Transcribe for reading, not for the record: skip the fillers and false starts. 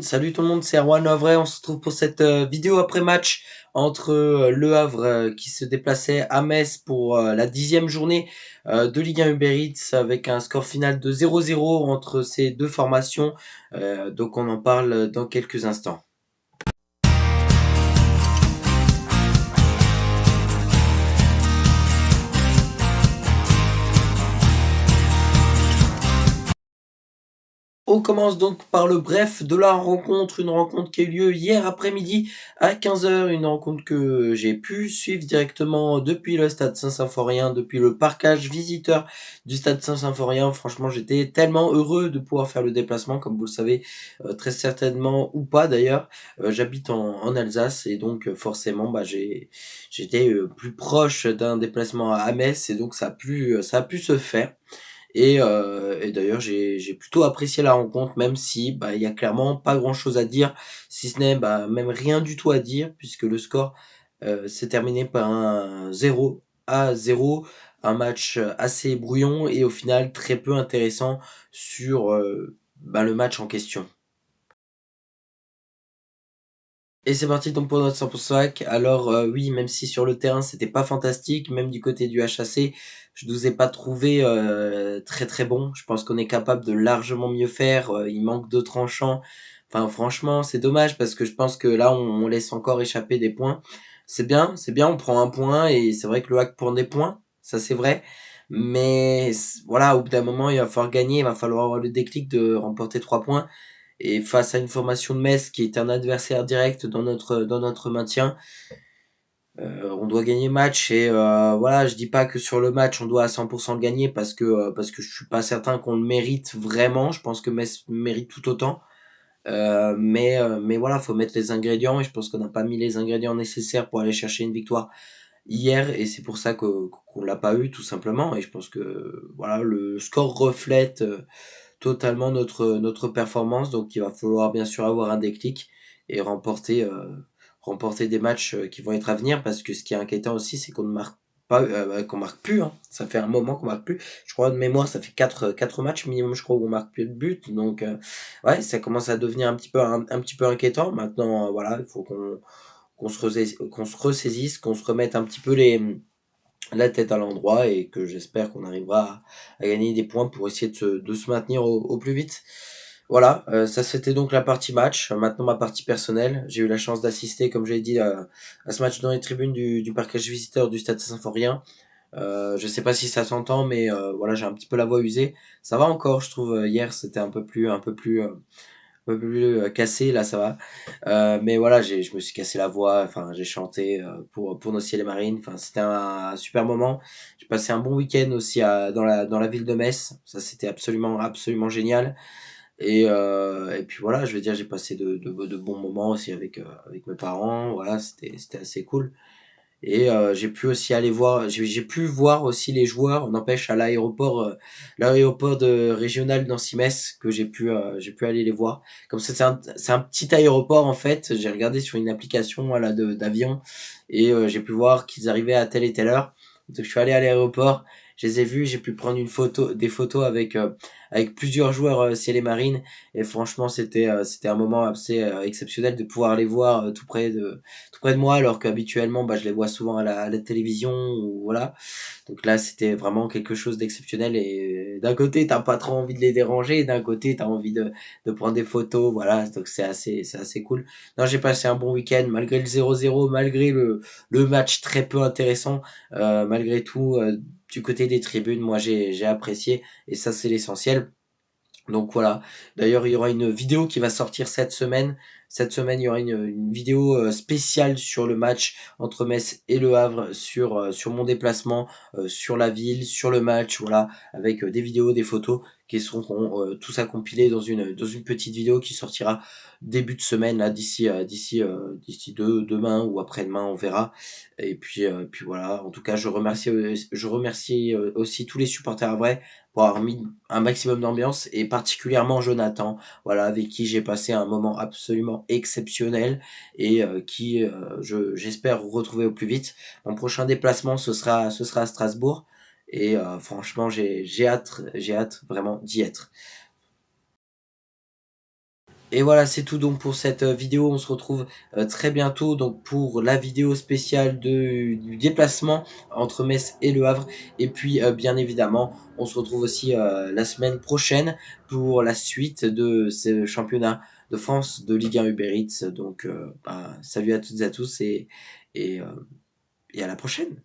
Salut tout le monde, c'est Erwan Lovray. On se retrouve pour cette vidéo après match entre Le Havre qui se déplaçait à Metz pour la 10e journée de Ligue 1 Uber Eats avec un score final de 0-0 entre ces deux formations. Donc on en parle dans quelques instants. On commence donc par le bref de la rencontre, une rencontre qui a eu lieu hier après-midi à 15h, une rencontre que j'ai pu suivre directement depuis le stade Saint-Symphorien, depuis le parcage visiteur du stade Saint-Symphorien. Franchement, j'étais tellement heureux de pouvoir faire le déplacement, comme vous le savez, très certainement ou pas d'ailleurs. J'habite en Alsace et donc forcément, j'étais plus proche d'un déplacement à Metz et donc ça a pu se faire. Et d'ailleurs, j'ai plutôt apprécié la rencontre, même si il y a clairement pas grand-chose à dire, si ce n'est même rien du tout à dire, puisque le score s'est terminé par un 0-0, un match assez brouillon et au final très peu intéressant sur le match en question. Et c'est parti donc pour notre 100% hack. Alors oui, même si sur le terrain c'était pas fantastique, même du côté du HAC, je nous ai pas trouvé très très bon. Je pense qu'on est capable de largement mieux faire. Il manque de tranchants. Enfin franchement, c'est dommage parce que je pense que là on laisse encore échapper des points. C'est bien, on prend un point et c'est vrai que le hack prend des points, ça c'est vrai. Mais voilà, au bout d'un moment, il va falloir gagner, il va falloir avoir le déclic de remporter 3 points. Et face à une formation de Metz qui est un adversaire direct dans notre maintien, on doit gagner le match. Et voilà, je dis pas que sur le match on doit à 100% le gagner parce que je suis pas certain qu'on le mérite vraiment. Je pense que Metz mérite tout autant. Mais voilà, faut mettre les ingrédients et je pense qu'on n'a pas mis les ingrédients nécessaires pour aller chercher une victoire hier et c'est pour ça qu'on l'a pas eu tout simplement. Et je pense que voilà, le score reflète totalement notre performance. Donc il va falloir bien sûr avoir un déclic et remporter des matchs qui vont être à venir parce que ce qui est inquiétant aussi c'est qu'on ne marque pas qu'on marque plus, hein. Ça fait un moment qu'on marque plus. Je crois de mémoire ça fait quatre matchs minimum je crois où on marque plus de but. Donc ouais, ça commence à devenir un petit peu inquiétant. Maintenant voilà, il faut qu'on se ressaisisse, qu'on se remette un petit peu la tête à l'endroit et que j'espère qu'on arrivera à gagner des points pour essayer de se maintenir au plus vite. Voilà, ça c'était donc la partie match. Maintenant ma partie personnelle. J'ai eu la chance d'assister, comme j'ai dit, à ce match dans les tribunes du parcage visiteur du Stade Saint-Symphorien. Je sais pas si ça s'entend, mais voilà, j'ai un petit peu la voix usée. Ça va encore, je trouve. Hier c'était un peu plus cassé, là ça va. Mais voilà, je me suis cassé la voix, enfin j'ai chanté pour nos ciels et marines, enfin c'était un super moment. J'ai passé un bon week-end aussi dans la ville de Metz, ça c'était absolument génial. Et puis voilà, je veux dire, j'ai passé de bons moments aussi avec mes parents, voilà, c'était assez cool. Et j'ai pu aussi aller voir, j'ai pu voir aussi les joueurs, n'empêche à l'aéroport de régional Nancy-Metz que j'ai pu aller les voir. Comme ça, c'est un petit aéroport en fait. J'ai regardé sur une application voilà d'avion et j'ai pu voir qu'ils arrivaient à telle et telle heure. Donc je suis allé à l'aéroport, je les ai vus, j'ai pu prendre des photos avec plusieurs joueurs ciel et marine. Et franchement, c'était un moment assez exceptionnel de pouvoir les voir tout près de moi, alors qu'habituellement, je les vois souvent à la télévision ou voilà. Donc là, c'était vraiment quelque chose d'exceptionnel. Et d'un côté, t'as pas trop envie de les déranger, et d'un côté, t'as envie de prendre des photos, voilà. Donc c'est assez cool. Non, j'ai passé un bon week-end, malgré le 0-0, malgré le match très peu intéressant, malgré tout, du côté des tribunes, moi j'ai apprécié, et ça c'est l'essentiel. Donc voilà. D'ailleurs, il y aura une vidéo qui va sortir cette semaine. Cette semaine, il y aura une vidéo spéciale sur le match entre Metz et Le Havre, sur mon déplacement, sur la ville, sur le match, voilà, avec des vidéos, des photos qui seront tout ça compilé dans une petite vidéo qui sortira début de semaine, là, d'ici demain ou après-demain, on verra. Et puis voilà. En tout cas, je remercie aussi tous les supporters vrais pour avoir mis un maximum d'ambiance et particulièrement Jonathan, voilà, avec qui j'ai passé un moment absolument exceptionnel et j'espère retrouver au plus vite. Mon prochain déplacement ce sera à Strasbourg et franchement j'ai hâte vraiment d'y être. Et voilà, c'est tout donc pour cette, vidéo. On se retrouve, très bientôt donc pour la vidéo spéciale du déplacement entre Metz et Le Havre et puis, bien évidemment, on se retrouve aussi, la semaine prochaine pour la suite de ce championnat de France de Ligue 1 Uber Eats donc, bah, salut à toutes et à tous et et à la prochaine.